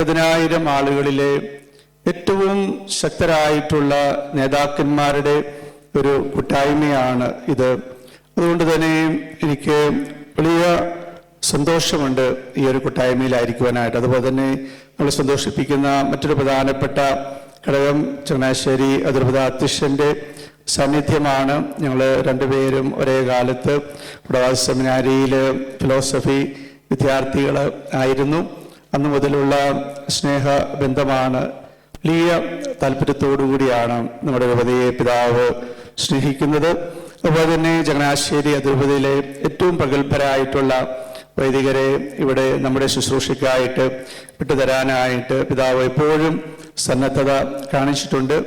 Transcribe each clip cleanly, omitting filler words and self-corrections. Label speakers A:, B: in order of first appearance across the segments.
A: 10,000 ആളുകളിലെ ഏറ്റവും ശക്തരായിട്ടുള്ള നേതാക്കന്മാരുടെ ഒരു കൂട്ടായ്മയാണ് ഇത്. അതുകൊണ്ട് തന്നെ എനിക്ക് വലിയ സന്തോഷമുണ്ട് ഈ ഒരു കൂട്ടായ്മയിലായിരിക്കുവാനായിട്ട്. അതുപോലെ തന്നെ നമ്മൾ സന്തോഷിപ്പിക്കുന്ന മറ്റൊരു പ്രധാനപ്പെട്ട ഘടകം ചങ്ങനാശ്ശേരി അതിരൂപത അധ്യക്ഷൻ്റെ സാന്നിധ്യമാണ്. ഞങ്ങൾ രണ്ടുപേരും ഒരേ കാലത്ത് പ്രവാസി സെമിനാരിയിൽ ഫിലോസഫി വിദ്യാർത്ഥികൾ ആയിരുന്നു. അന്നു മുതലുള്ള സ്നേഹബന്ധമാണ്. വലിയ താല്പര്യത്തോടു കൂടിയാണ് നമ്മുടെ രൂപതയെ പിതാവ് സ്നേഹിക്കുന്നത്. അതുപോലെ തന്നെ ചങ്ങനാശ്ശേരി അതിരൂപതയിലെ ഏറ്റവും പ്രഗത്ഭരായിട്ടുള്ള വൈദികരെ ഇവിടെ നമ്മുടെ ശുശ്രൂഷയ്ക്കായിട്ട് വിട്ടുതരാനായിട്ട് പിതാവ് എപ്പോഴും സന്നദ്ധത കാണിച്ചിട്ടുണ്ട്.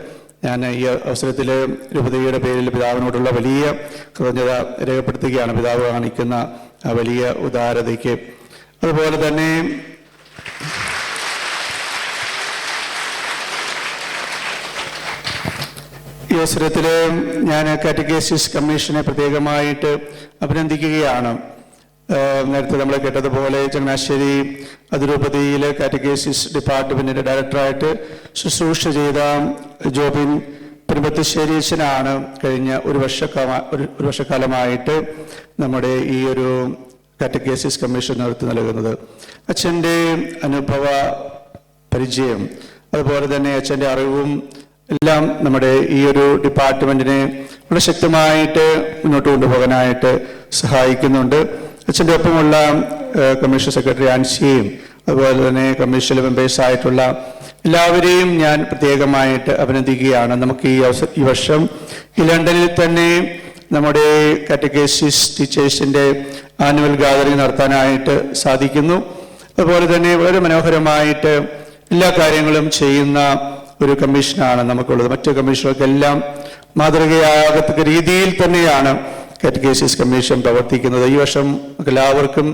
A: ഞാൻ ഈ അവസരത്തിൽ രൂപതയുടെ പേരിൽ പിതാവിനോടുള്ള വലിയ കൃതജ്ഞത രേഖപ്പെടുത്തുകയാണ്, പിതാവ് കാണിക്കുന്ന ആ വലിയ ഉദാരതയ്ക്ക്. അതുപോലെ തന്നെ ഈ അവസരത്തിൽ ഞാൻ കാറ്റഗേസിസ് കമ്മീഷനെ പ്രത്യേകമായിട്ട് അഭിനന്ദിക്കുകയാണ്. നേരത്തെ നമ്മൾ കേട്ടതുപോലെ ചങ്ങനാശ്ശേരി അതിരൂപതയിലെ കാറ്റഗേസിസ് ഡിപ്പാർട്ട്മെന്റിന്റെ ഡയറക്ടറായിട്ട് ശുശ്രൂഷ ചെയ്ത ജോബിൻ പെരുമ്പത്തിശ്ശേരി അച്ഛനാണ് കഴിഞ്ഞ ഒരു വർഷക്കാലമായിട്ട് നമ്മുടെ ഈ ഒരു കാറ്റഗേസിസ് കമ്മീഷൻ നേതൃത്വം നൽകുന്നത്. അച്ഛൻ്റെ അനുഭവ പരിചയം അതുപോലെ തന്നെ അച്ഛൻ്റെ അറിവും എല്ലാം നമ്മുടെ ഈ ഒരു ഡിപ്പാർട്ട്മെന്റിനെ വളരെ ശക്തമായിട്ട് മുന്നോട്ട് കൊണ്ടുപോകാനായിട്ട് സഹായിക്കുന്നുണ്ട്. അച്ഛൻ്റെ ഒപ്പമുള്ള കമ്മീഷൻ സെക്രട്ടറി ആൻസിയെയും അതുപോലെ തന്നെ കമ്മീഷൻ മെമ്പേഴ്സ് ആയിട്ടുള്ള എല്ലാവരെയും ഞാൻ പ്രത്യേകമായിട്ട് അഭിനന്ദിക്കുകയാണ്. നമുക്ക് ഈ വർഷം ഈ ലണ്ടനിൽ തന്നെ നമ്മുടെ കാറ്റഗേസിസ് ടീച്ചേഴ്സിൻ്റെ ആനുവൽ ഗാദറിംഗ് നടത്താനായിട്ട് സാധിക്കുന്നു. അതുപോലെ തന്നെ വളരെ മനോഹരമായിട്ട് എല്ലാ കാര്യങ്ങളും ചെയ്യുന്ന ഒരു കമ്മീഷനാണ് നമുക്കുള്ളത്. മറ്റു കമ്മീഷനുകൾക്കെല്ലാം മാതൃകയാകത്തക്ക രീതിയിൽ തന്നെയാണ് കാറ്റഗേസിസ് കമ്മീഷൻ പ്രവർത്തിക്കുന്നത്. ഈ വർഷം എല്ലാവർക്കും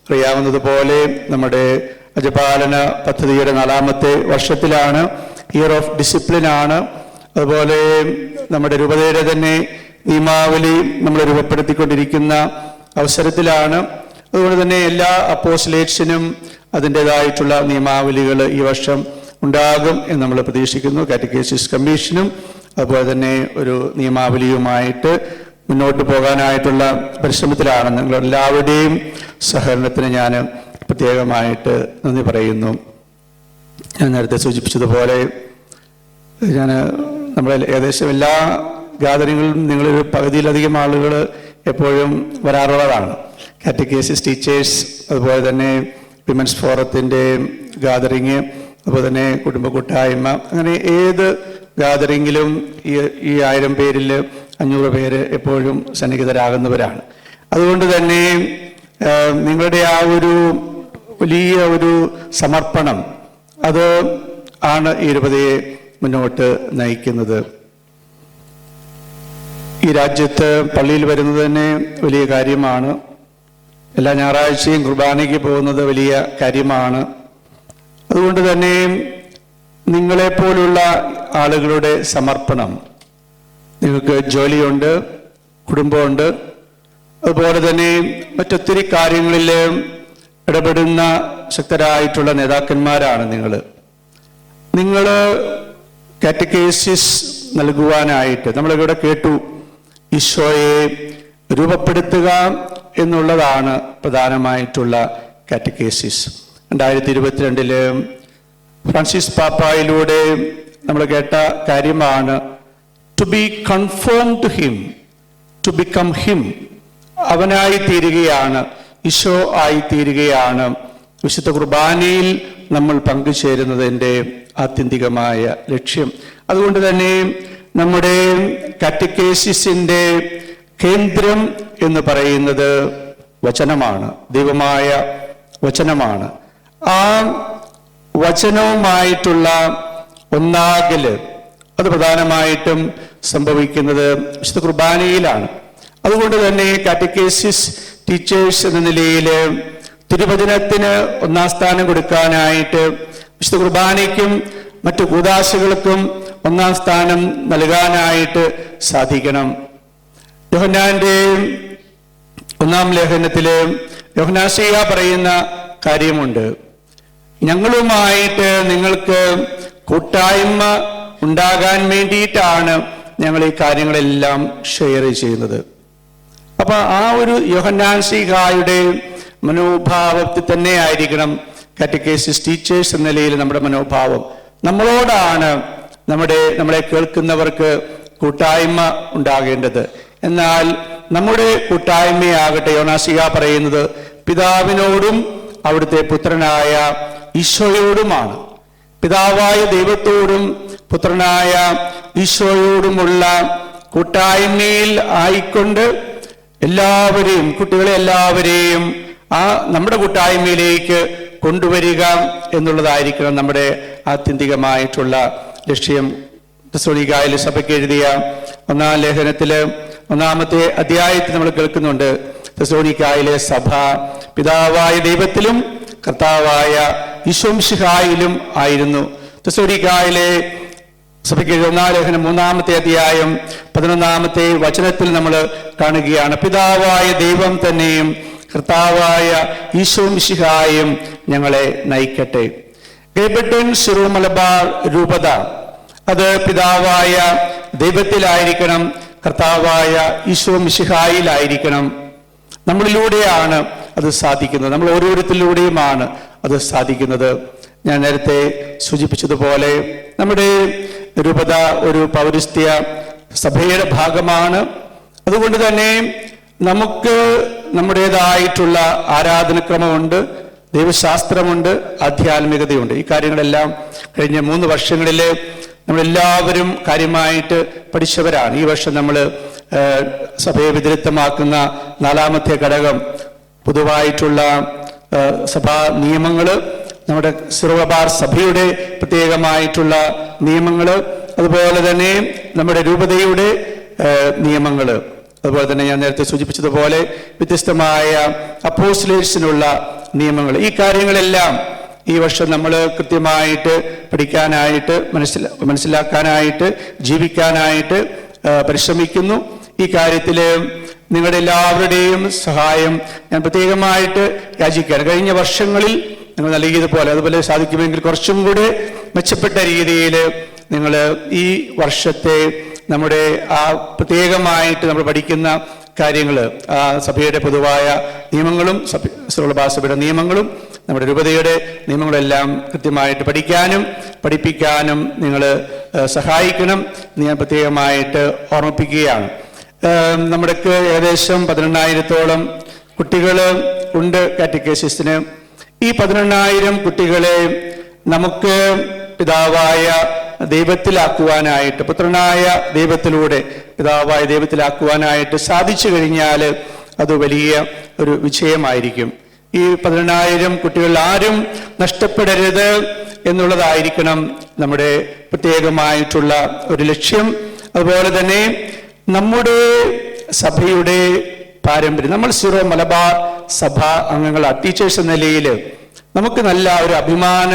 A: അറിയാവുന്നതുപോലെ നമ്മുടെ അജപാലന പദ്ധതിയുടെ 4ാമത്തെ വർഷത്തിലാണ്. ഇയർ ഓഫ് ഡിസിപ്ലിൻ ആണ്. അതുപോലെ നമ്മുടെ രൂപതയുടെ തന്നെ നിയമാവലി നമ്മൾ രൂപപ്പെടുത്തിക്കൊണ്ടിരിക്കുന്ന അവസരത്തിലാണ്. അതുകൊണ്ട് തന്നെ എല്ലാ അപ്പോസ്റ്റലേറ്റ്സിനും അതിൻ്റെതായിട്ടുള്ള നിയമാവലികൾ ഈ വർഷം ഉണ്ടാകും എന്ന് നമ്മൾ പ്രതീക്ഷിക്കുന്നു. കാറ്റഗേസിസ് കമ്മീഷനും അതുപോലെ തന്നെ ഒരു നിയമാവലിയുമായിട്ട് മുന്നോട്ട് പോകാനായിട്ടുള്ള പരിശ്രമത്തിലാണ്. നിങ്ങളെല്ലാവരുടെയും സഹകരണത്തിന് ഞാൻ പ്രത്യേകമായിട്ട് നന്ദി പറയുന്നു. ഞാൻ നേരത്തെ സൂചിപ്പിച്ചതുപോലെ നമ്മളെ ഏകദേശം എല്ലാ ഗാദറിങ്ങളിലും നിങ്ങളൊരു പകുതിയിലധികം ആളുകൾ എപ്പോഴും വരാറുള്ളതാണ്. കാറ്റഗേസിസ് ടീച്ചേഴ്സ് അതുപോലെ തന്നെ വിമൻസ് ഫോറത്തിൻ്റെ ഗാദറിങ് അതുപോലെ തന്നെ കുടുംബ കൂട്ടായ്മ, അങ്ങനെ ഏത് ഗാദറിങ്ങിലും ഈ 1000 പേരിൽ 500 പേര് എപ്പോഴും സന്നിഹിതരാകുന്നവരാണ്. അതുകൊണ്ട് തന്നെ നിങ്ങളുടെ ആ ഒരു വലിയ ഒരു സമർപ്പണം അത് ആണ് ഈ രൂപതയെ മുന്നോട്ട് നയിക്കുന്നത്. ഈ രാജ്യത്ത് പള്ളിയിൽ വരുന്നത് തന്നെ വലിയ കാര്യമാണ്. എല്ലാ ഞായറാഴ്ചയും കുർബാനയ്ക്ക് പോകുന്നത് വലിയ കാര്യമാണ്. അതുകൊണ്ട് തന്നെ നിങ്ങളെപ്പോലുള്ള ആളുകളുടെ സമർപ്പണം, നിങ്ങൾക്ക് ജോലിയുണ്ട്, കുടുംബമുണ്ട്, അതുപോലെ തന്നെ മറ്റൊത്തിരി കാര്യങ്ങളിൽ ഇടപെടുന്ന ശക്തരായിട്ടുള്ള നേതാക്കന്മാരാണ് നിങ്ങൾ കാറ്റഗേസിസ് നൽകുവാനായിട്ട് നമ്മളിവിടെ കേട്ടു, ഈശോയെ രൂപപ്പെടുത്തുക എന്നുള്ളതാണ് പ്രധാനമായിട്ടുള്ള കാറ്റഗേസിസ്. 2022 ഫ്രാൻസിസ് പാപ്പായിലൂടെ നമ്മൾ കേട്ട കാര്യമാണ് to be conform to him, to become him. അവനായി തീരുകയാണ്, ഈശോ ആയി തീരുകയാണ് വിശുദ്ധ കുർബാനയിൽ നമ്മൾ പങ്കുചേരുന്നതിൻ്റെ ആത്യന്തികമായ ലക്ഷ്യം. അതുകൊണ്ട് തന്നെ നമ്മുടെ കാറ്റഗേസിസിൻ്റെ കേന്ദ്രം എന്ന് പറയുന്നത് വചനമാണ്, ദൈവമായ വചനമാണ്. ആ വചനവുമായിട്ടുള്ള ഒന്നാകല് അത് പ്രധാനമായിട്ടും സംഭവിക്കുന്നത് വിശുദ്ധ കുർബാനയിലാണ്. അതുകൊണ്ട് തന്നെ കാറ്റഗേസിസ് ടീച്ചേഴ്സ് എന്ന നിലയിൽ തിരുവചനത്തിന് 1ാം സ്ഥാനം കൊടുക്കാനായിട്ട് വിശുദ്ധ കുർബാനയ്ക്കും മറ്റു കൂദാശകൾക്കും 1ാം സ്ഥാനം നൽകാനായിട്ട് സാധിക്കണം. യോഹന്നാന്റെ 1ാം ലേഖനത്തില് യോഹന്നാൻ ശ്ലീഹ പറയുന്ന കാര്യമുണ്ട്, ഞങ്ങളുമായിട്ട് നിങ്ങൾക്ക് കൂട്ടായ്മ ഉണ്ടാകാൻ വേണ്ടിയിട്ടാണ് ഞങ്ങൾ ഈ കാര്യങ്ങളെല്ലാം ഷെയർ ചെയ്യുന്നത്. അപ്പൊ ആ ഒരു യോഹന്നാൻ ശ്ലീഹായുടെ മനോഭാവത്തിൽ തന്നെ ആയിരിക്കണം കാറ്റഗൈസിസ് ടീച്ചേഴ്സ് എന്ന നിലയിൽ നമ്മുടെ മനോഭാവം. നമ്മളോടാണ് നമ്മളെ കേൾക്കുന്നവർക്ക് കൂട്ടായ്മ ഉണ്ടാകേണ്ടത്. എന്നാൽ നമ്മുടെ കൂട്ടായ്മയാകട്ടെ യോഹന്നാൻ ശ്ലീഹാ പറയുന്നത് പിതാവിനോടും അവിടുത്തെ പുത്രനായ ഈശോയോടുമാണ്. പിതാവായ ദൈവത്തോടും പുത്രനായ ഈശോയോടുമുള്ള കൂട്ടായ്മയിൽ ആയിക്കൊണ്ട് എല്ലാവരെയും, കുട്ടികളെ എല്ലാവരെയും നമ്മുടെ കൂട്ടായ്മയിലേക്ക് കൊണ്ടുവരിക എന്നുള്ളതായിരിക്കണം നമ്മുടെ ആത്യന്തികമായിട്ടുള്ള ലക്ഷ്യം. തെസ്സലോനിക്കായിലെ സഭയ്ക്ക് എഴുതിയ 1-ാം ലേഖനത്തില് 1-ാമത്തെ അധ്യായത്തിൽ നമ്മൾ കേൾക്കുന്നുണ്ട്, തെസ്സലോനിക്കായിലെ സഭ പിതാവായ ദൈവത്തിലും കർത്താവായ ഈശോമിശിഹായിലും ആയിരുന്നു. തെസ്സലോനിക്കായിലെ സഭയ്ക്ക് 1-ാം ലേഖനം 3-ാമത്തെ അധ്യായം 11-ാമത്തെ വചനത്തിൽ നമ്മൾ കാണുകയാണ്, പിതാവായ ദൈവം തന്നെയും കർത്താവായ ഈശോമിശിഹായും ഞങ്ങളെ നയിക്കട്ടെ. ഗേബട്ടൻ സിറോ മലബാർ രൂപത അത് പിതാവായ ദൈവത്തിലായിരിക്കണം, കർത്താവായ ഈശോമിശിഹായിലായിരിക്കണം. നമ്മളിലൂടെയാണ് അത് സാധിക്കുന്നത്, നമ്മൾ ഓരോരുത്തരിലൂടെയുമാണ് അത് സാധിക്കുന്നത്. ഞാൻ നേരത്തെ സൂചിപ്പിച്ചതുപോലെ നമ്മുടെ രൂപത ഒരു പൗരസ്ത്യ സഭയുടെ ഭാഗമാണ്. അതുകൊണ്ട് തന്നെ നമുക്ക് നമ്മുടേതായിട്ടുള്ള ആരാധനക്രമമുണ്ട്, ദൈവശാസ്ത്രമുണ്ട്, ആധ്യാത്മികതയുണ്ട്. ഈ കാര്യങ്ങളെല്ലാം കഴിഞ്ഞ 3 വർഷങ്ങളിൽ നമ്മളെല്ലാവരും കാര്യമായിട്ട് പഠിച്ചവരാണ്. ഈ വർഷം നമ്മൾ സഭയെ വിദഗ്ധമാക്കുന്ന 4-ാമത്തെ ഘടകം പൊതുവായിട്ടുള്ള സഭാ നിയമങ്ങൾ, നമ്മുടെ സിറോ മലബാർ സഭയുടെ പ്രത്യേകമായിട്ടുള്ള നിയമങ്ങൾ, അതുപോലെ തന്നെ നമ്മുടെ രൂപതയുടെ നിയമങ്ങൾ, അതുപോലെ തന്നെ ഞാൻ നേരത്തെ സൂചിപ്പിച്ചതുപോലെ വ്യത്യസ്തമായ അപ്പോസ്റ്റലേഴ്സിനുള്ള നിയമങ്ങൾ. ഈ കാര്യങ്ങളെല്ലാം ഈ വർഷം നമ്മൾ കൃത്യമായിട്ട് പഠിക്കാനായിട്ട്, മനസ്സിലാക്കാനായിട്ട്, ജീവിക്കാനായിട്ട് പരിശ്രമിക്കുന്നു. ഈ കാര്യത്തിൽ നിങ്ങളുടെ എല്ലാവരുടെയും സഹായം ഞാൻ പ്രത്യേകമായിട്ട് യാചിക്കുകയാണ്. കഴിഞ്ഞ വർഷങ്ങളിൽ നിങ്ങൾ നൽകിയതുപോലെ അതുപോലെ സാധിക്കുമെങ്കിൽ കുറച്ചും കൂടെ മെച്ചപ്പെട്ട രീതിയിൽ നിങ്ങൾ ഈ വർഷത്തെ നമ്മുടെ ആ പ്രത്യേകമായിട്ട് നമ്മൾ പഠിക്കുന്ന കാര്യങ്ങൾ, സഭയുടെ പൊതുവായ നിയമങ്ങളും സിറോ മലബാർ സഭയുടെ നിയമങ്ങളും നമ്മുടെ രൂപതയുടെ നിയമങ്ങളെല്ലാം കൃത്യമായിട്ട് പഠിക്കാനും പഠിപ്പിക്കാനും നിങ്ങൾ സഹായിക്കണം എന്ന് ഞാൻ പ്രത്യേകമായിട്ട് ഓർമ്മിപ്പിക്കുകയാണ്. നമ്മുടെക്ക് ഏകദേശം 18,000-ഓളം കുട്ടികൾ ഉണ്ട് കാറ്റഗൈസിസിന്. ഈ 18,000 കുട്ടികളെ നമുക്ക് പിതാവായ ദൈവത്തിലാക്കുവാനായിട്ട്, പുത്രനായ ദൈവത്തിലൂടെ പിതാവായ ദൈവത്തിലാക്കുവാനായിട്ട് സാധിച്ചു കഴിഞ്ഞാൽ അത് വലിയ ഒരു വിജയമായിരിക്കും. ഈ 18,000 കുട്ടികൾ ആരും നഷ്ടപ്പെടരുത് എന്നുള്ളതായിരിക്കണം നമ്മുടെ പ്രത്യേകമായിട്ടുള്ള ഒരു ലക്ഷ്യം. അതുപോലെ തന്നെ നമ്മുടെ സഭയുടെ പാരമ്പര്യം, നമ്മൾ സിറോ മലബാർ സഭ അംഗങ്ങൾ ടീച്ചേഴ്സ് എന്ന നിലയിൽ നമുക്ക് നല്ല ഒരു അഭിമാന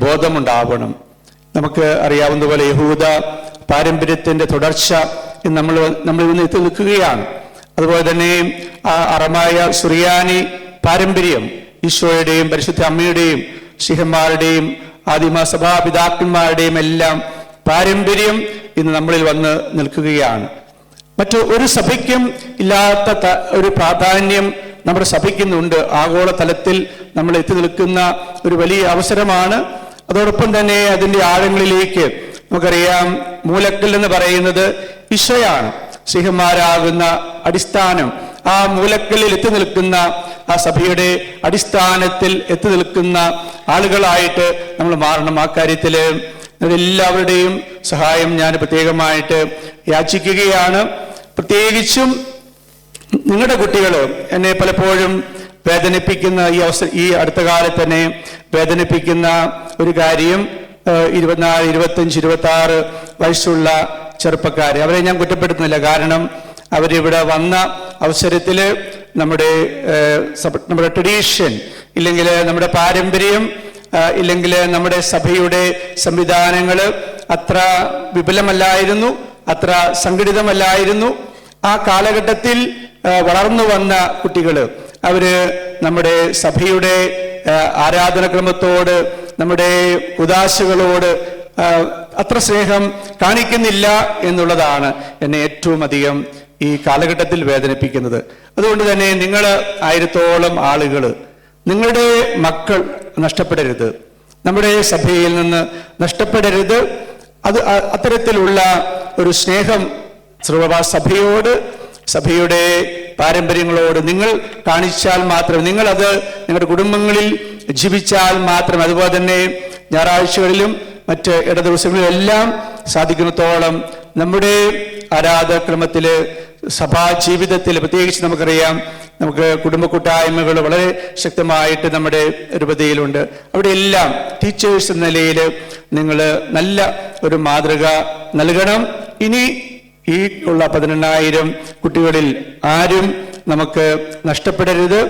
A: ബോധമുണ്ടാവണം. നമുക്ക് അറിയാവുന്നതുപോലെ യഹൂദ പാരമ്പര്യത്തിന്റെ തുടർച്ച നമ്മൾ ഇന്ന് എത്തി നിൽക്കുകയാണ്. അതുപോലെ തന്നെ അറമായ സുറിയാനി പാരമ്പര്യം, ഈശോയുടെയും പരിശുദ്ധ അമ്മയുടെയും ശിഹന്മാരുടെയും ആദിമ സഭാപിതാക്കന്മാരുടെയും എല്ലാം പാരമ്പര്യം ഇന്ന് നമ്മളിൽ വന്ന് നിൽക്കുകയാണ്. മറ്റു ഒരു സഭയ്ക്കും ഇല്ലാത്ത ഒരു പ്രാധാന്യം നമ്മുടെ സഭയ്ക്കുന്നുണ്ട്. ആഗോള തലത്തിൽ നമ്മൾ എത്തി നിൽക്കുന്ന ഒരു വലിയ അവസരമാണ്. അതോടൊപ്പം തന്നെ അതിൻ്റെ ആഴങ്ങളിലേക്ക് നമുക്കറിയാം, മൂലക്കൽ എന്ന് പറയുന്നത് ഈശോയാണ്. ശിഹന്മാരാകുന്ന അടിസ്ഥാനം, ആ മൂലക്കല്ലിൽ എത്തി നിൽക്കുന്ന ആ സഭയുടെ അടിസ്ഥാനത്തിൽ എത്തി നിൽക്കുന്ന ആളുകളായിട്ട് നമ്മൾ മാറണം. ആ കാര്യത്തിൽ എല്ലാവരുടെയും സഹായം ഞാൻ പ്രത്യേകമായിട്ട് യാചിക്കുകയാണ്. പ്രത്യേകിച്ചും നിങ്ങളുടെ കുട്ടികൾ എന്നെ പലപ്പോഴും വേദനിപ്പിക്കുന്ന ഈ അടുത്ത കാലത്ത് തന്നെ വേദനിപ്പിക്കുന്ന ഒരു കാര്യം, 24, 25, 26 വയസ്സുള്ള ചെറുപ്പക്കാർ, അവരെ ഞാൻ കുറ്റപ്പെടുത്തുന്നില്ല. കാരണം അവരിവിടെ വന്ന അവസരത്തിൽ നമ്മുടെ ട്രഡീഷൻ ഇല്ലെങ്കിൽ നമ്മുടെ പാരമ്പര്യം ഇല്ലെങ്കിൽ നമ്മുടെ സഭയുടെ സംവിധാനങ്ങൾ അത്ര വിപുലമല്ലായിരുന്നു, അത്ര സംഘടിതമല്ലായിരുന്നു. ആ കാലഘട്ടത്തിൽ വളർന്നു വന്ന കുട്ടികൾ അവര് നമ്മുടെ സഭയുടെ ആരാധനക്രമത്തോട്, നമ്മുടെ ഉദാശകളോട് അത്ര സ്നേഹം കാണിക്കുന്നില്ല എന്നുള്ളതാണ് എന്നെ ഏറ്റവും അധികം ഈ കാലഘട്ടത്തിൽ വേദനിപ്പിക്കുന്നത്. അതുകൊണ്ട് തന്നെ നിങ്ങൾ 1000-ഓളം ആളുകൾ, നിങ്ങളുടെ മക്കൾ നഷ്ടപ്പെടരുത്, നമ്മുടെ സഭയിൽ നിന്ന് നഷ്ടപ്പെടരുത്. അത് അത്തരത്തിലുള്ള ഒരു സ്നേഹം സഭയോട്, സഭയുടെ പാരമ്പര്യങ്ങളോട് നിങ്ങൾ കാണിച്ചാൽ മാത്രം, നിങ്ങളത് നിങ്ങളുടെ കുടുംബങ്ങളിൽ ജീവിച്ചാൽ മാത്രം, അതുപോലെ തന്നെ ഞായറാഴ്ചകളിലും മറ്റ് ഇടദിവസങ്ങളിലും എല്ലാം സാധിക്കുന്നിടത്തോളം നമ്മുടെ ആരാധക്രമത്തില്, സഭാ ജീവിതത്തിൽ പ്രത്യേകിച്ച് നമുക്കറിയാം, നമുക്ക് കുടുംബ കൂട്ടായ്മകൾ വളരെ ശക്തമായിട്ട് നമ്മുടെ രൂപതയിലുണ്ട്. അവിടെയെല്ലാം ടീച്ചേഴ്സ് എന്ന നിലയിൽ നിങ്ങൾ നല്ല ഒരു മാതൃക നൽകണം. ഇനി ഈ ഉള്ള 18,000 കുട്ടികളിൽ ആരും നമുക്ക് നഷ്ടപ്പെടരുത്.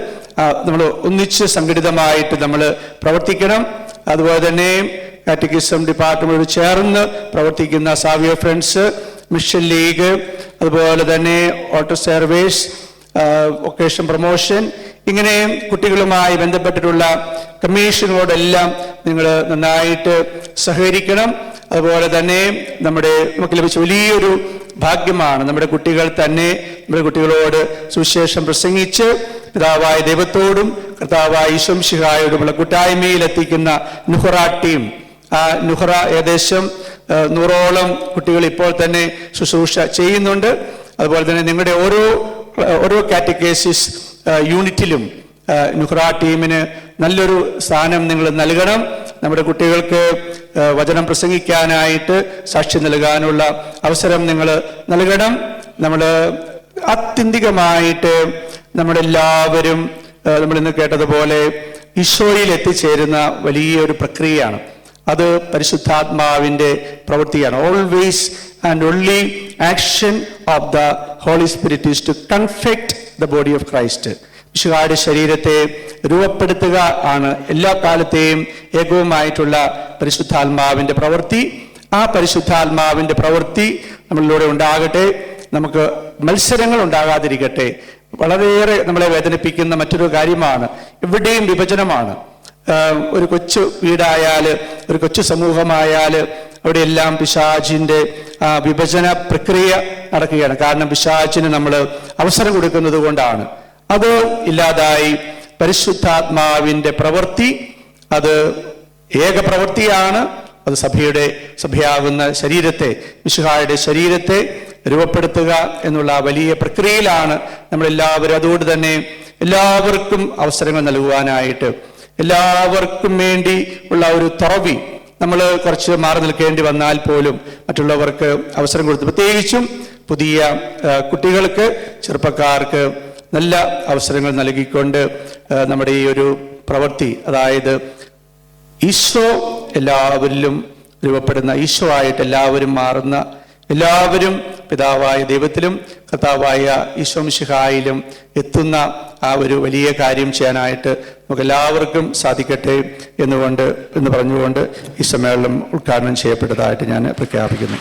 A: നമ്മൾ ഒന്നിച്ച് സംഘടിതമായിട്ട് നമ്മൾ പ്രവർത്തിക്കണം. അതുപോലെ തന്നെ കാറ്റഗിസം ഡിപ്പാർട്ട്മെന്റ് ചേർന്ന് പ്രവർത്തിക്കുന്ന സാവിയോ ഫ്രണ്ട്സ്, മിഷൻ ലീഗ്, അതുപോലെ തന്നെ ഓട്ടോ സർവീസ്, വൊക്കേഷൻ പ്രൊമോഷൻ, ഇങ്ങനെ കുട്ടികളുമായി ബന്ധപ്പെട്ടിട്ടുള്ള കമ്മീഷനോടെല്ലാം നിങ്ങൾ നന്നായിട്ട് സഹകരിക്കണം. അതുപോലെ തന്നെ നമുക്ക് ലഭിച്ച വലിയൊരു ഭാഗ്യമാണ് നമ്മുടെ കുട്ടികൾ തന്നെ നമ്മുടെ കുട്ടികളോട് സുവിശേഷം പ്രസംഗിച്ച് പിതാവായ ദൈവത്തോടും കർത്താവായ ഈശോ മിശിഹായോടുമുള്ള കൂട്ടായ്മയിൽ എത്തിക്കുന്ന നുഹറ ടീം. ആ നുഹറ ഏകദേശം 100ഓളം കുട്ടികൾ ഇപ്പോൾ തന്നെ ശുശ്രൂഷ ചെയ്യുന്നുണ്ട്. അതുപോലെ തന്നെ നിങ്ങളുടെ ഓരോ കാറ്റഗേസിസ് യൂണിറ്റിലും നുഹറ ടീമിന് നല്ലൊരു സ്ഥാനം നിങ്ങൾ നൽകണം. നമ്മുടെ കുട്ടികൾക്ക് വചനം പ്രസംഗിക്കാനായിട്ട് സാക്ഷ്യം നൽകാനുള്ള അവസരം നിങ്ങൾ നൽകണം. നമ്മൾ ആത്യന്തികമായിട്ട് നമ്മളെല്ലാവരും നമ്മളിന്ന് കേട്ടതുപോലെ ഈശോയിൽ എത്തിച്ചേരുന്ന വലിയൊരു പ്രക്രിയയാണ്. അത് പരിശുദ്ധാത്മാവിൻ്റെ പ്രവൃത്തിയാണ്. Always and only action of the holy spirit is to confect the body of Christ. വിശുദ്ധയുടെ ശരീരത്തെ രൂപപ്പെടുത്തുക ആണ് എല്ലാ കാലത്തെയും ഏകവുമായിട്ടുള്ള പരിശുദ്ധാത്മാവിൻ്റെ പ്രവൃത്തി. ആ പരിശുദ്ധാത്മാവിൻ്റെ പ്രവൃത്തി നമ്മളിലൂടെ ഉണ്ടാകട്ടെ. നമുക്ക് മത്സരങ്ങൾ ഉണ്ടാകാതിരിക്കട്ടെ. വളരെയേറെ നമ്മളെ വേദനിപ്പിക്കുന്ന മറ്റൊരു കാര്യമാണ്, എവിടെയും വിഭജനമാണ്. ഒരു കൊച്ചു വീടായാൽ, ഒരു കൊച്ചു സമൂഹമായാൽ അവിടെയെല്ലാം പിശാചിൻ്റെ വിഭജന പ്രക്രിയ നടക്കുകയാണ്. കാരണം പിശാചിന് നമ്മൾ അവസരം കൊടുക്കുന്നത് കൊണ്ടാണ്. അത് ഇല്ലാതായി പരിശുദ്ധാത്മാവിൻ്റെ പ്രവൃത്തി, അത് ഏക പ്രവൃത്തിയാണ്. അത് സഭയാകുന്ന ശരീരത്തെ, മിശിഹായുടെ ശരീരത്തെ രൂപപ്പെടുത്തുക എന്നുള്ള വലിയ പ്രക്രിയയിലാണ് നമ്മളെല്ലാവരും. അതുകൊണ്ട് തന്നെ എല്ലാവർക്കും അവസരങ്ങൾ നൽകുവാനായിട്ട്, എല്ലാവർക്കും വേണ്ടി ഉള്ള ഒരു തുറവി, നമ്മൾ കുറച്ച് മാറി നിൽക്കേണ്ടി വന്നാൽ പോലും മറ്റുള്ളവർക്ക് അവസരം കൊടുത്ത്, പ്രത്യേകിച്ചും പുതിയ കുട്ടികൾക്ക്, ചെറുപ്പക്കാർക്ക് നല്ല അവസരങ്ങൾ നൽകിക്കൊണ്ട് നമ്മുടെ ഈ ഒരു പ്രവൃത്തി, അതായത് ഈശോ എല്ലാവരിലും രൂപപ്പെടുന്ന, ഈശോ ആയിട്ട് എല്ലാവരും മാറുന്ന, എല്ലാവരും പിതാവായ ദൈവത്തിലും കർത്താവായ ഈശോ മിശിഹായിലും എത്തുന്ന ആ ഒരു വലിയ കാര്യം ചെയ്യാനായിട്ട് നമുക്ക് എല്ലാവർക്കും സാധിക്കട്ടെ എന്ന് പറഞ്ഞുകൊണ്ട് ഈ സമ്മേളനം ഉദ്ഘാടനം ചെയ്യപ്പെട്ടതായിട്ട് ഞാൻ പ്രഖ്യാപിക്കുന്നു.